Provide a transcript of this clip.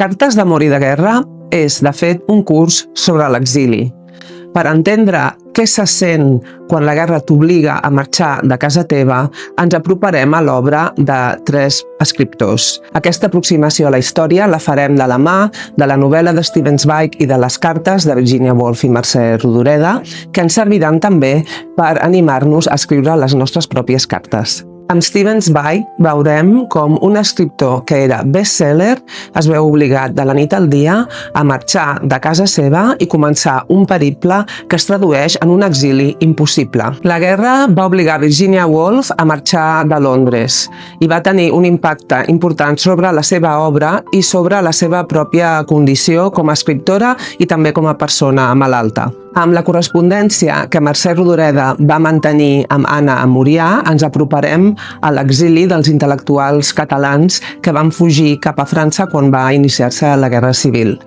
Cartes d'amor i de guerra és, de fet, un curs sobre l'exili. Per entendre què se sent quan la guerra t'obliga a marxar de casa teva, ens aproparem a l'obra de 3 escriptors. Aquesta aproximació a la història la farem de la mà de la novel·la de Stephen Zweig i de les cartes de Virginia Woolf i Mercè Rodoreda, que ens serviran també per animar-nos a escriure les nostres pròpies cartes. Amb Stephen Zweig veurem com un escriptor que era best-seller es veu obligat de la nit al dia a marxar de casa seva i començar un periple que es tradueix en un exili impossible. La guerra va obligar Virginia Woolf a marxar de Londres i va tenir un impacte important sobre la seva obra i sobre la seva pròpia condició com a escriptora i també com a persona malalta. Amb la correspondència que Mercè Rodoreda va mantenir amb Anna a Morià, ens aproparem a l'exili dels intel·lectuals catalans que van fugir cap a França quan va iniciar-se la Guerra Civil.